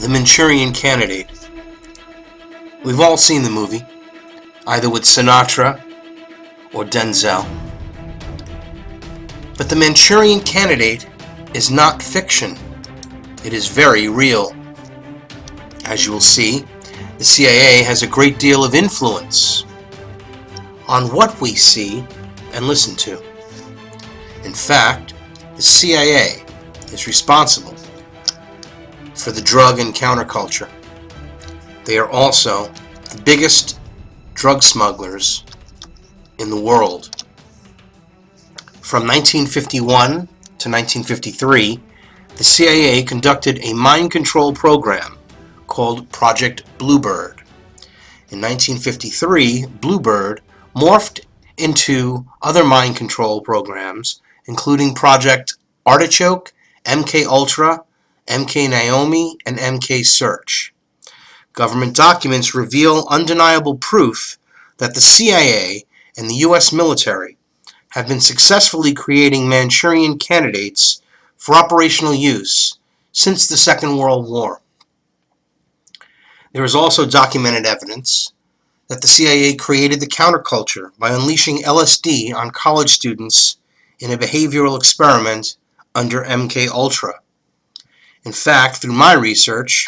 The Manchurian Candidate. We've all seen the movie, either with Sinatra or Denzel. But The Manchurian Candidate is not fiction. It is very real. As you will see, the CIA has a great deal of influence on what we see and listen to. In fact, the CIA is responsible for the drug and counterculture. They are also the biggest drug smugglers in the world. From 1951 to 1953, the CIA conducted a mind control program called Project Bluebird. In 1953, Bluebird morphed into other mind control programs, including Project Artichoke, MK Ultra, MK Naomi, and MK Search. Government documents reveal undeniable proof that the CIA and the U.S. military have been successfully creating Manchurian candidates for operational use since the Second World War. There is also documented evidence that the CIA created the counterculture by unleashing LSD on college students in a behavioral experiment under MK Ultra. In fact, through my research,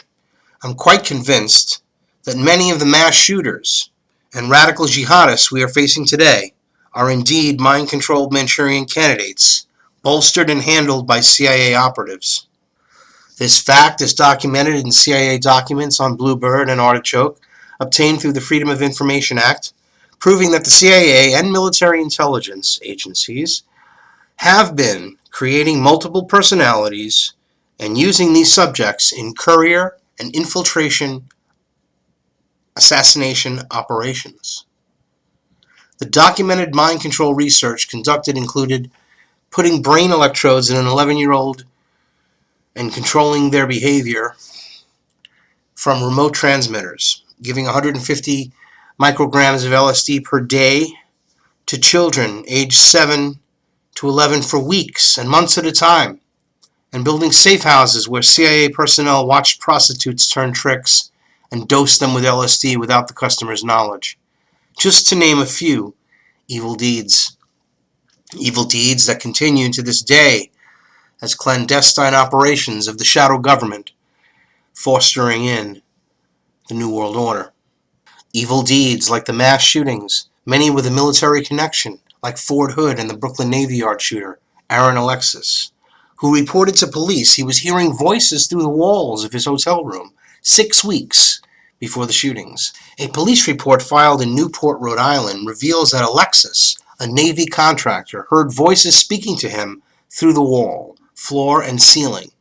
I'm quite convinced that many of the mass shooters and radical jihadists we are facing today are indeed mind-controlled Manchurian candidates, bolstered and handled by CIA operatives. This fact is documented in CIA documents on Bluebird and Artichoke, obtained through the Freedom of Information Act, proving that the CIA and military intelligence agencies have been creating multiple personalities and using these subjects in courier and infiltration assassination operations. The documented mind control research conducted included putting brain electrodes in an 11-year-old and controlling their behavior from remote transmitters, giving 150 micrograms of LSD per day to children aged 7 to 11 for weeks and months at a time, and building safe houses where CIA personnel watched prostitutes turn tricks and dosed them with LSD without the customer's knowledge. Just to name a few evil deeds. Evil deeds that continue to this day as clandestine operations of the shadow government fostering in the New World Order. Evil deeds like the mass shootings, many with a military connection, like Fort Hood and the Brooklyn Navy Yard shooter, Aaron Alexis, who reported to police he was hearing voices through the walls of his hotel room 6 weeks before the shootings. A police report filed in Newport, Rhode Island, reveals that Alexis, a Navy contractor, heard voices speaking to him through the wall, floor, and ceiling,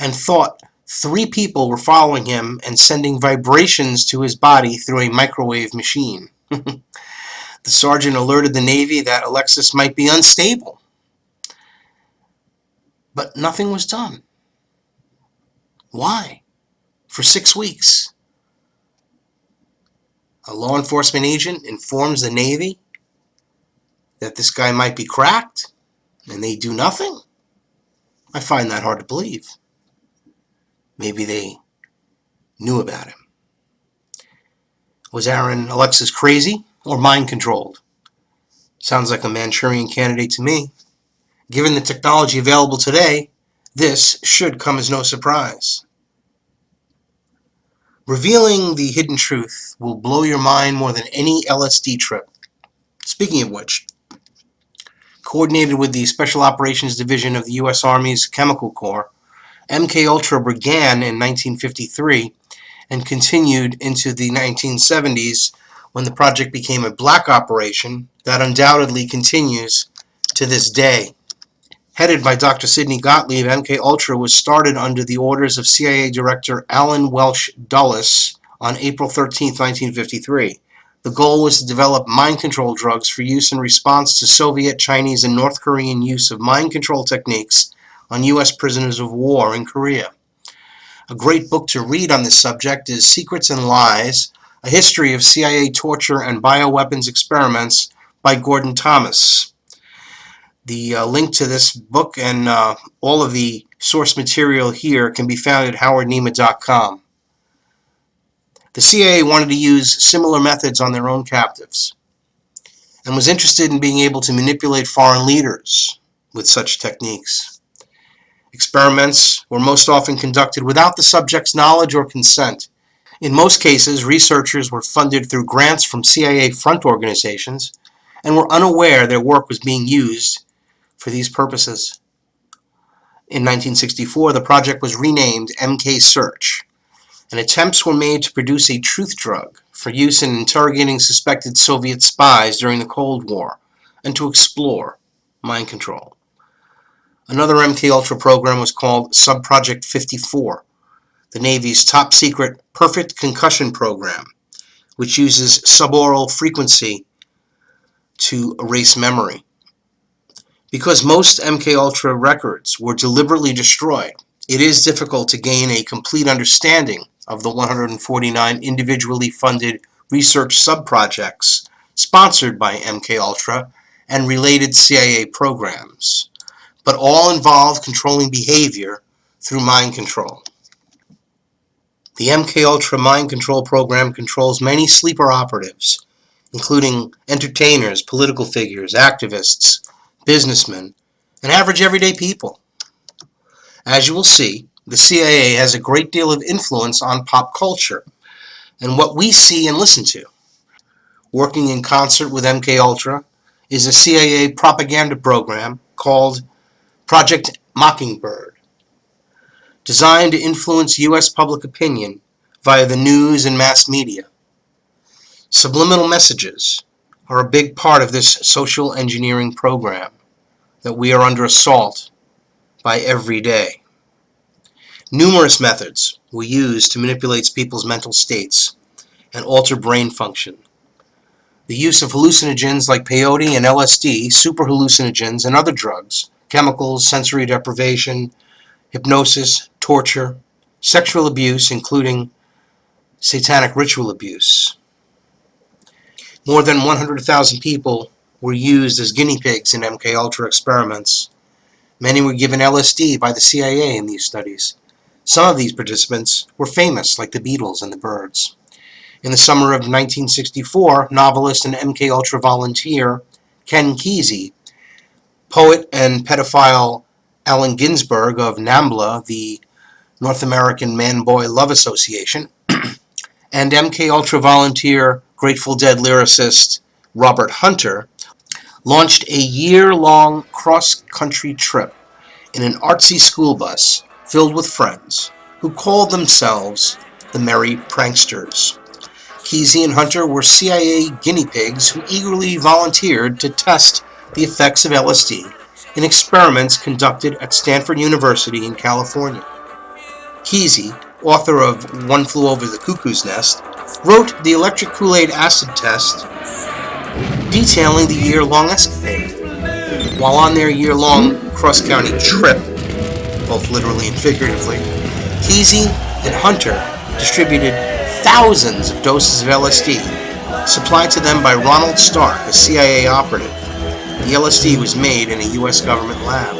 and thought 3 people were following him and sending vibrations to his body through a microwave machine. The sergeant alerted the Navy that Alexis might be unstable, but nothing was done. Why? For 6 weeks. A law enforcement agent informs the Navy that this guy might be cracked, and they do nothing? I find that hard to believe. Maybe they knew about him. Was Aaron Alexis crazy or mind-controlled? Sounds like a Manchurian candidate to me. Given the technology available today, this should come as no surprise. Revealing the hidden truth will blow your mind more than any LSD trip. Speaking of which, coordinated with the Special Operations Division of the U.S. Army's Chemical Corps, MK Ultra began in 1953 and continued into the 1970s when the project became a black operation that undoubtedly continues to this day. Headed by Dr. Sidney Gottlieb, MK Ultra was started under the orders of CIA Director Alan Welsh Dulles on April 13, 1953. The goal was to develop mind control drugs for use in response to Soviet, Chinese, and North Korean use of mind control techniques on U.S. prisoners of war in Korea. A great book to read on this subject is Secrets and Lies, A History of CIA Torture and Bioweapons Experiments by Gordon Thomas. The link to this book and all of the Source material here can be found at howardnema.com. The CIA wanted to use similar methods on their own captives and was interested in being able to manipulate foreign leaders with such techniques. Experiments were most often conducted without the subject's knowledge or consent. In most cases, researchers were funded through grants from CIA front organizations and were unaware their work was being used for these purposes. In 1964, the project was renamed MK Search, and attempts were made to produce a truth drug for use in interrogating suspected Soviet spies during the Cold War and to explore mind control. Another MKUltra program was called Subproject 54, the Navy's top-secret perfect concussion program, which uses suboral frequency to erase memory. Because most MKUltra records were deliberately destroyed, it is difficult to gain a complete understanding of the 149 individually funded research subprojects sponsored by MKUltra and related CIA programs, but all involve controlling behavior through mind control. The MKUltra mind control program controls many sleeper operatives, including entertainers, political figures, activists, businessmen, and average everyday people. As you will see, the CIA has a great deal of influence on pop culture and what we see and listen to. Working in concert with MKUltra is a CIA propaganda program called Project Mockingbird, designed to influence U.S. public opinion via the news and mass media. Subliminal messages are a big part of this social engineering program that we are under assault by every day. Numerous methods were used to manipulate people's mental states and alter brain function. The use of hallucinogens like peyote and LSD, super hallucinogens, and other drugs, chemicals, sensory deprivation, hypnosis, torture, sexual abuse, including satanic ritual abuse. More than 100,000 people were used as guinea pigs in MKUltra experiments. Many were given LSD by the CIA in these studies. Some of these participants were famous, like the Beatles and the Byrds. In the summer of 1964, novelist and MKUltra volunteer Ken Kesey, poet and pedophile Allen Ginsberg of NAMBLA, the North American Man-Boy Love Association, and MKUltra volunteer Grateful Dead lyricist Robert Hunter launched a year-long cross-country trip in an artsy school bus filled with friends who called themselves the Merry Pranksters. Kesey and Hunter were CIA guinea pigs who eagerly volunteered to test the effects of LSD in experiments conducted at Stanford University in California. Kesey, author of One Flew Over the Cuckoo's Nest, wrote the electric Kool-Aid acid test detailing the year-long escapade. While on their year-long cross-county trip, both literally and figuratively, Kesey and Hunter distributed thousands of doses of LSD supplied to them by Ronald Stark, a CIA operative. The LSD was made in a U.S. government lab.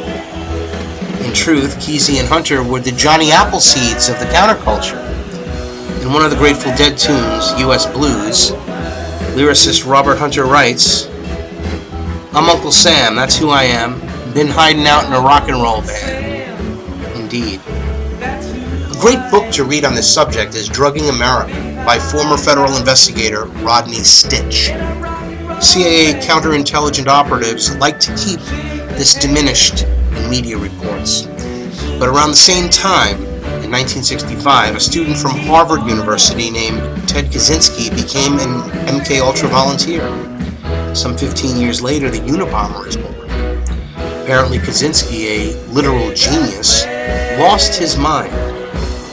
In truth, Kesey and Hunter were the Johnny Appleseeds of the counterculture. In one of the Grateful Dead tunes, U.S. Blues, lyricist Robert Hunter writes, "I'm Uncle Sam, that's who I am, been hiding out in a rock and roll band." Indeed. A great book to read on this subject is Drugging America by former federal investigator Rodney Stitch. CIA counterintelligence operatives like to keep this diminished in media reports. But around the same time, in 1965, a student from Harvard University named Ted Kaczynski became an MKUltra volunteer. Some 15 years later, the Unabomber is born. Apparently, Kaczynski, a literal genius, lost his mind,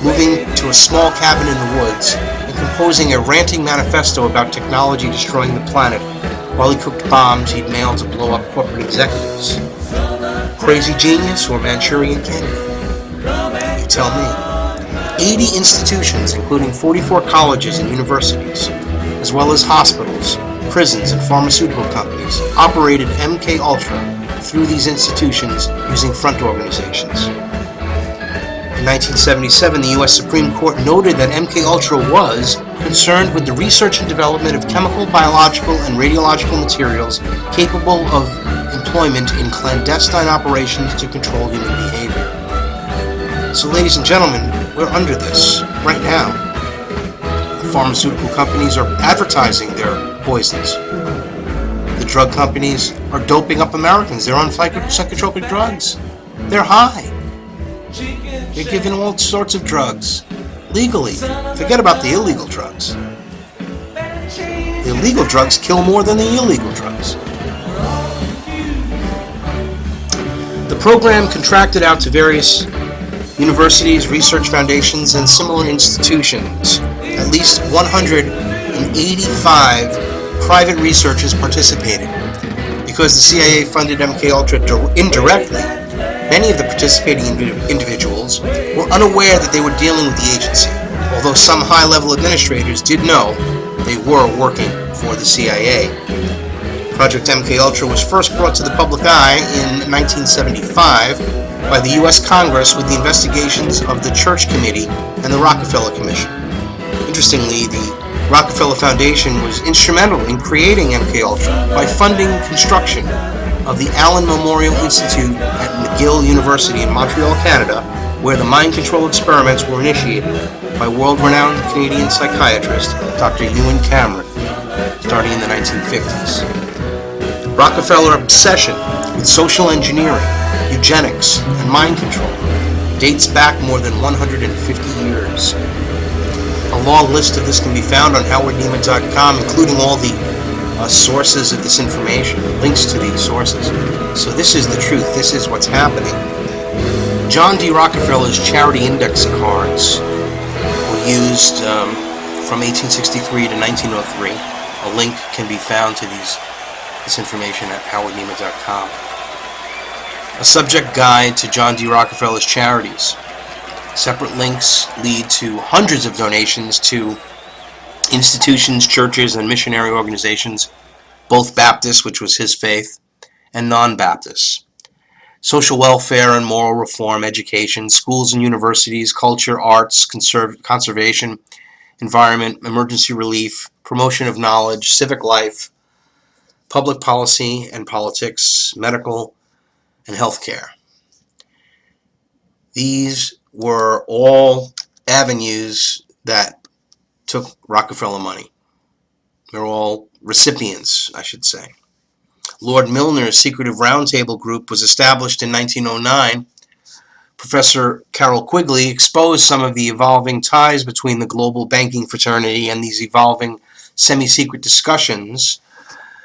moving to a small cabin in the woods and composing a ranting manifesto about technology destroying the planet while he cooked bombs he'd mailed to blow up corporate executives. Crazy genius or Manchurian candidate? You tell me. 80 institutions, including 44 colleges and universities, as well as hospitals, prisons, and pharmaceutical companies, operated MKUltra through these institutions using front organizations. In 1977, the U.S. Supreme Court noted that MKUltra was concerned with the research and development of chemical, biological, and radiological materials capable of employment in clandestine operations to control human behavior. So, ladies and gentlemen, we're under this right now. The pharmaceutical companies are advertising their poisons. The drug companies are doping up Americans. They're on psychotropic drugs. They're high. They're giving all sorts of drugs legally. Forget about the illegal drugs. The illegal drugs kill more than the illegal drugs. The program contracted out to various universities, research foundations, and similar institutions. At least 185 private researchers participated. Because the CIA funded MKUltra indirectly, many of the participating individuals were unaware that they were dealing with the agency, although some high-level administrators did know they were working for the CIA. Project MKUltra was first brought to the public eye in 1975 by the U.S. Congress with the investigations of the Church Committee and the Rockefeller Commission. Interestingly, the Rockefeller Foundation was instrumental in creating MKUltra by funding construction of the Allen Memorial Institute at McGill University in Montreal, Canada, where the mind control experiments were initiated by world-renowned Canadian psychiatrist Dr. Ewan Cameron, starting in the 1950s. Rockefeller obsession with social engineering, eugenics, and mind control dates back more than 150 years. A long list of this can be found on howardneiman.com, including all the sources of this information, links to these sources. So this is the truth. This is what's happening. John D. Rockefeller's charity index cards were used from 1863 to 1903. A link can be found to this information at howardneiman.com. A subject guide to John D. Rockefeller's charities. Separate links lead to hundreds of donations to institutions, churches, and missionary organizations, both Baptist, which was his faith, and non-Baptist. Social welfare and moral reform, education, schools and universities, culture, arts, conservation, environment, emergency relief, promotion of knowledge, civic life, public policy and politics, medical, and healthcare. These were all avenues that took Rockefeller money. They're all recipients, I should say. Lord Milner's Secretive Roundtable Group was established in 1909. Professor Carroll Quigley exposed some of the evolving ties between the global banking fraternity and these evolving semi-secret discussions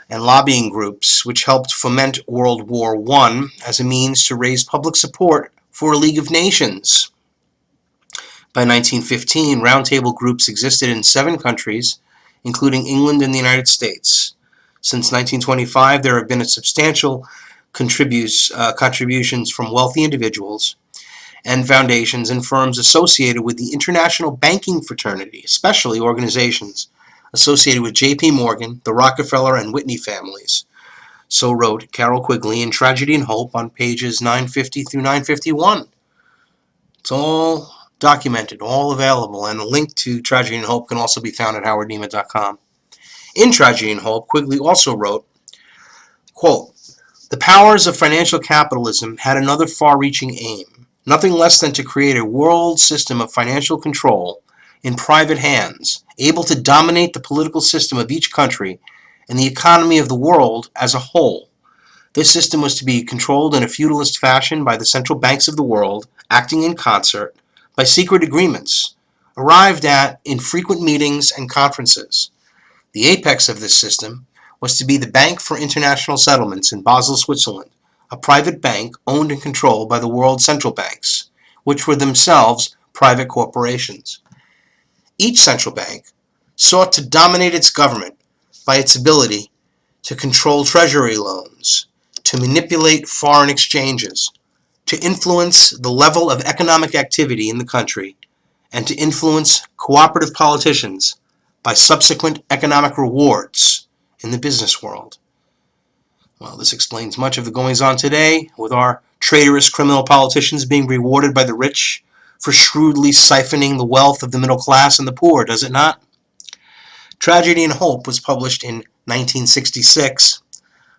and lobbying groups, which helped foment World War I as a means to raise public support for a League of Nations. By 1915, roundtable groups existed in 7 countries, including England and the United States. Since 1925, there have been substantial contributions from wealthy individuals and foundations and firms associated with the international banking fraternity, especially organizations associated with J.P. Morgan, the Rockefeller, and Whitney families. So wrote Carroll Quigley in Tragedy and Hope on pages 950 through 951. It's all documented, all available, and a link to Tragedy and Hope can also be found at howardneiman.com. In Tragedy and Hope, Quigley also wrote, quote, "The powers of financial capitalism had another far-reaching aim, nothing less than to create a world system of financial control in private hands, able to dominate the political system of each country and the economy of the world as a whole. This system was to be controlled in a feudalist fashion by the central banks of the world, acting in concert, by secret agreements, arrived at in frequent meetings and conferences. The apex of this system was to be the Bank for International Settlements in Basel, Switzerland, a private bank owned and controlled by the world central banks, which were themselves private corporations. Each central bank sought to dominate its government by its ability to control treasury loans, to manipulate foreign exchanges, to influence the level of economic activity in the country, and to influence cooperative politicians by subsequent economic rewards in the business world." Well, this explains much of the goings-on today, with our traitorous criminal politicians being rewarded by the rich for shrewdly siphoning the wealth of the middle class and the poor, does it not? Tragedy and Hope was published in 1966.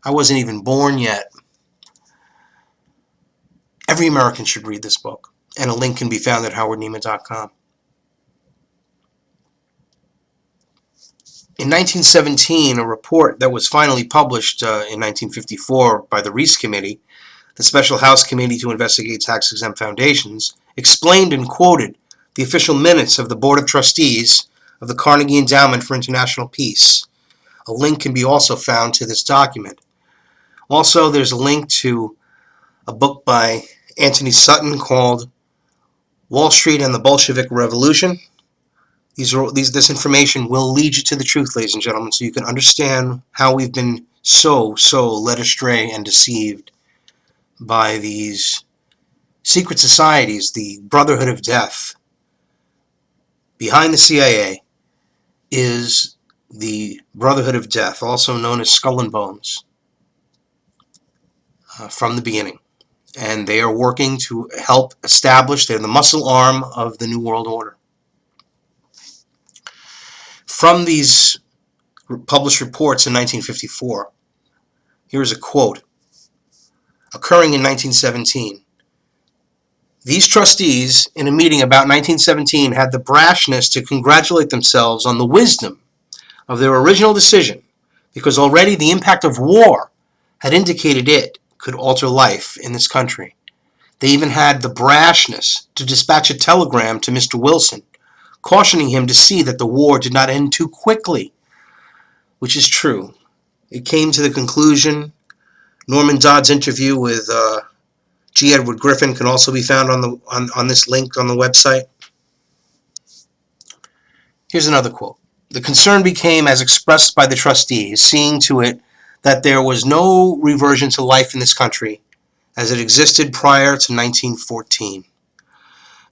I wasn't even born yet. Every American should read this book, and a link can be found at howardneiman.com. In 1917, a report that was finally published in 1954 by the Reese Committee, the Special House Committee to Investigate Tax-Exempt Foundations, explained and quoted the official minutes of the Board of Trustees of the Carnegie Endowment for International Peace. A link can be also found to this document. Also, there's a link to a book by Anthony Sutton called Wall Street and the Bolshevik Revolution. This information will lead you to the truth, ladies and gentlemen, so you can understand how we've been so led astray and deceived by these secret societies, the Brotherhood of Death. Behind the CIA is the Brotherhood of Death, also known as Skull and Bones, from the beginning. And they are working to help establish, they're the muscle arm of the New World Order. From these published reports in 1954, here's a quote. Occurring in 1917. These trustees, in a meeting about 1917, had the brashness to congratulate themselves on the wisdom of their original decision, because already the impact of war had indicated it could alter life in this country. They even had the brashness to dispatch a telegram to Mr. Wilson, cautioning him to see that the war did not end too quickly, which is true. It came to the conclusion. Norman Dodd's interview with G. Edward Griffin can also be found on this link on the website. Here's another quote. The concern became as expressed by the trustees, seeing to it that there was no reversion to life in this country as it existed prior to 1914.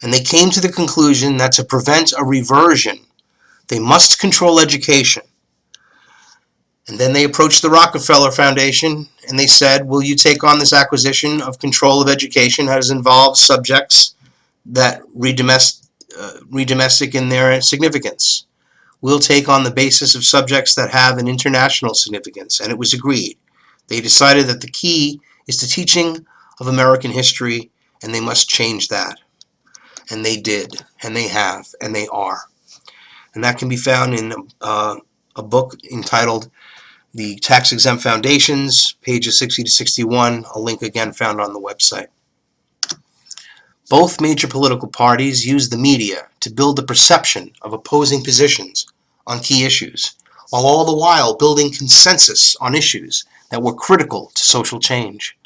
And they came to the conclusion that to prevent a reversion, they must control education. And then they approached the Rockefeller Foundation and they said, will you take on this acquisition of control of education as involves subjects that redomestic in their significance? We'll take on the basis of subjects that have an international significance. And it was agreed. They decided that the key is the teaching of American history, and they must change that. And they did, and they have, and they are. And that can be found in a book entitled The Tax-Exempt Foundations, pages 60 to 61, a link again found on the website. Both major political parties use the media to build the perception of opposing positions on key issues, while all the while building consensus on issues that were critical to social change.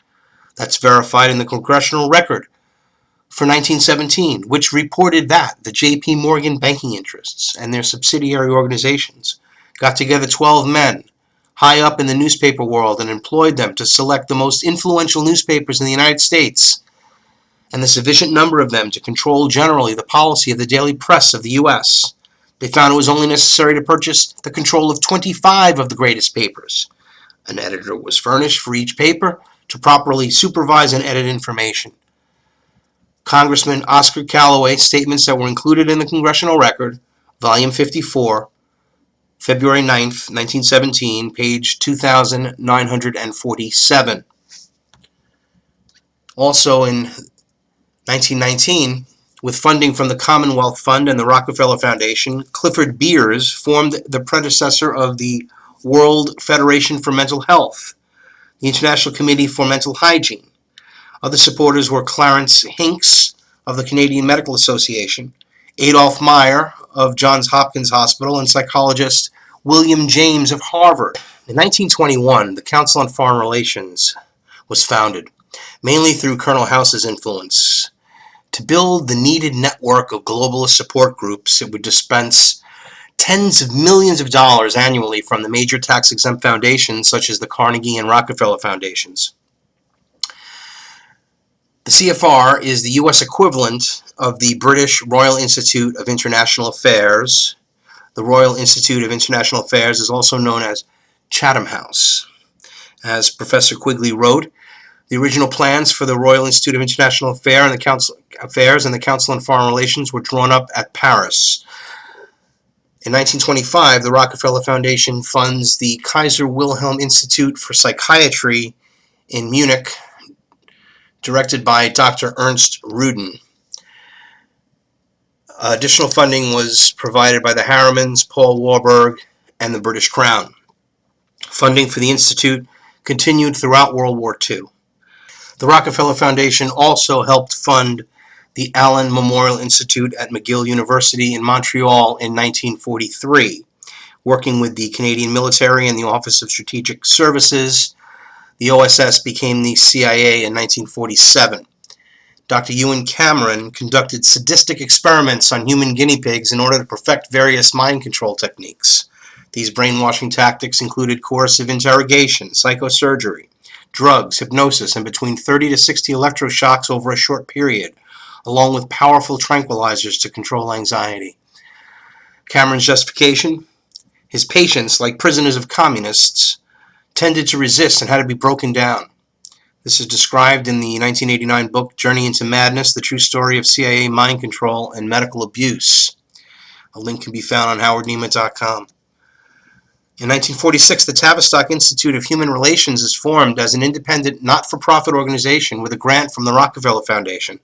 That's verified in the Congressional Record for 1917, which reported that the J.P. Morgan banking interests and their subsidiary organizations got together 12 men high up in the newspaper world and employed them to select the most influential newspapers in the United States, and the sufficient number of them to control generally the policy of the daily press of the U.S. They found it was only necessary to purchase the control of 25 of the greatest papers. An editor was furnished for each paper to properly supervise and edit information. Congressman Oscar Callaway's statements that were included in the Congressional Record, Volume 54, February 9th, 1917, page 2947. Also in 1919, with funding from the Commonwealth Fund and the Rockefeller Foundation, Clifford Beers formed the predecessor of the World Federation for Mental Health, the International Committee for Mental Hygiene. Other supporters were Clarence Hinks of the Canadian Medical Association, Adolph Meyer of Johns Hopkins Hospital, and psychologist William James of Harvard. In 1921, the Council on Foreign Relations was founded, mainly through Colonel House's influence, to build the needed network of globalist support groups. It would dispense tens of millions of dollars annually from the major tax-exempt foundations such as the Carnegie and Rockefeller Foundations. The CFR is the U.S. equivalent of the British Royal Institute of International Affairs. The Royal Institute of International Affairs is also known as Chatham House. As Professor Quigley wrote, The original plans for the Royal Institute of International Affairs and the Council on Foreign Relations were drawn up at Paris. In 1925, the Rockefeller Foundation funds the Kaiser Wilhelm Institute for Psychiatry in Munich, directed by Dr. Ernst Rudin. Additional funding was provided by the Harrimans, Paul Warburg, and the British Crown. Funding for the Institute continued throughout World War II. The Rockefeller Foundation also helped fund the Allen Memorial Institute at McGill University in Montreal in 1943. Working with the Canadian military and the Office of Strategic Services, the OSS became the CIA in 1947. Dr. Ewan Cameron conducted sadistic experiments on human guinea pigs in order to perfect various mind control techniques. These brainwashing tactics included coercive interrogation, psychosurgery, drugs, hypnosis, and between 30 to 60 electroshocks over a short period, along with powerful tranquilizers to control anxiety. Cameron's justification? His patients, like prisoners of communists, tended to resist and had to be broken down. This is described in the 1989 book Journey into Madness, The True Story of CIA Mind Control and Medical Abuse. A link can be found on howardnema.com. In 1946, the Tavistock Institute of Human Relations is formed as an independent, not-for-profit organization with a grant from the Rockefeller Foundation.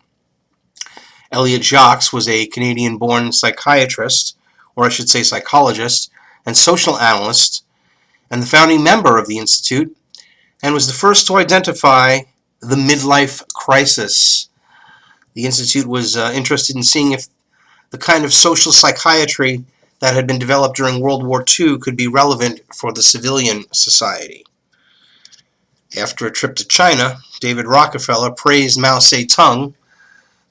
Elliot Jacques was a Canadian-born psychiatrist, or I should say psychologist, and social analyst, and the founding member of the Institute, and was the first to identify the midlife crisis. The Institute was interested in seeing if the kind of social psychiatry that had been developed during World War II could be relevant for the civilian society. After a trip to China, David Rockefeller praised Mao Zedong,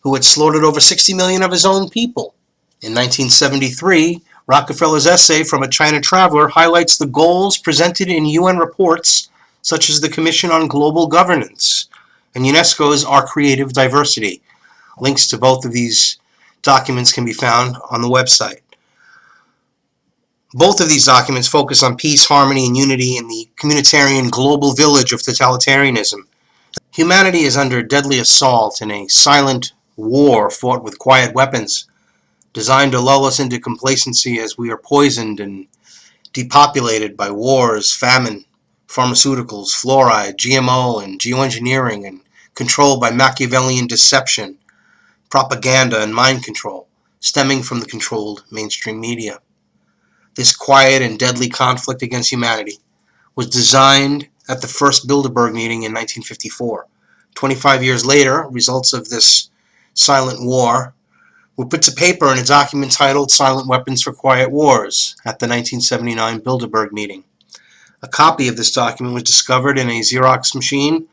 who had slaughtered over 60 million of his own people. In 1973, Rockefeller's essay From a China Traveler highlights the goals presented in UN reports such as the Commission on Global Governance and UNESCO's Our Creative Diversity. Links to both of these documents can be found on the website. Both of these documents focus on peace, harmony, and unity in the communitarian global village of totalitarianism. Humanity is under deadly assault in a silent war fought with quiet weapons, designed to lull us into complacency as we are poisoned and depopulated by wars, famine, pharmaceuticals, fluoride, GMO, and geoengineering, and controlled by Machiavellian deception, propaganda, and mind control, stemming from the controlled mainstream media. This quiet and deadly conflict against humanity was designed at the first Bilderberg meeting in 1954. 25 years later, results of this silent war were put to paper in a document titled Silent Weapons for Quiet Wars at the 1979 Bilderberg meeting. A copy of this document was discovered in a Xerox machine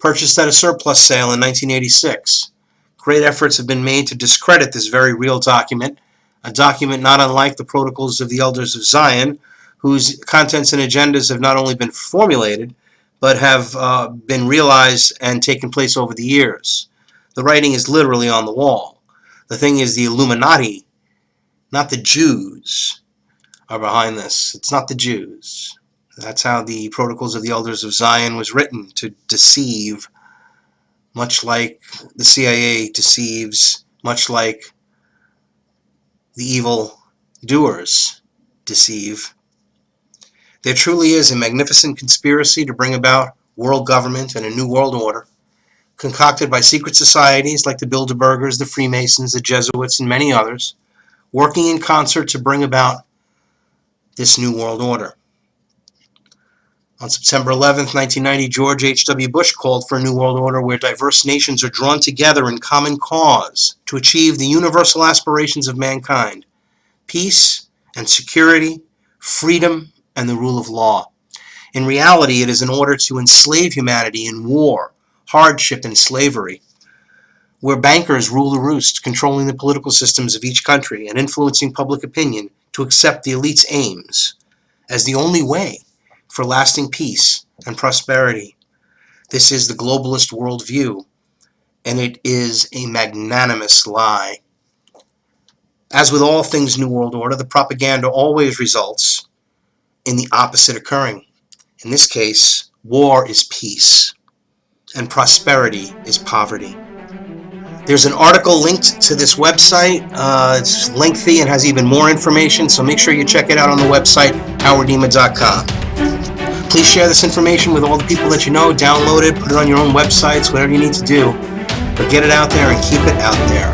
purchased at a surplus sale in 1986. Great efforts have been made to discredit this very real document, a document not unlike the Protocols of the Elders of Zion, whose contents and agendas have not only been formulated, but have been realized and taken place over the years. The writing is literally on the wall. The thing is, the Illuminati, not the Jews, are behind this. It's not the Jews. That's how the Protocols of the Elders of Zion was written, to deceive, much like the CIA deceives, much like the evil doers deceive. There truly is a magnificent conspiracy to bring about world government and a new world order, concocted by secret societies like the Bilderbergers, the Freemasons, the Jesuits, and many others, working in concert to bring about this new world order. On September 11, 1990, George H.W. Bush called for a new world order where diverse nations are drawn together in common cause to achieve the universal aspirations of mankind: peace and security, freedom, and the rule of law. In reality, it is in order to enslave humanity in war, hardship, and slavery, where bankers rule the roost, controlling the political systems of each country and influencing public opinion to accept the elite's aims as the only way for lasting peace and prosperity. This is the globalist worldview, and it is a magnanimous lie. As with all things New World Order, the propaganda always results in the opposite occurring. In this case, war is peace. and prosperity is poverty. There's an article linked to this website. It's lengthy and has even more information, so make sure you check it out on the website, howardema.com. Please share this information with all the people that you know. Download it, put it on your own websites, whatever you need to do. But get it out there and keep it out there.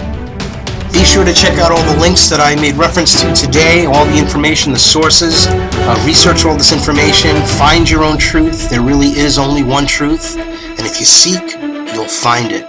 Be sure to check out all the links that I made reference to today, all the information, the sources. Research all this information. Find your own truth. There really is only one truth. And if you seek, you'll find it.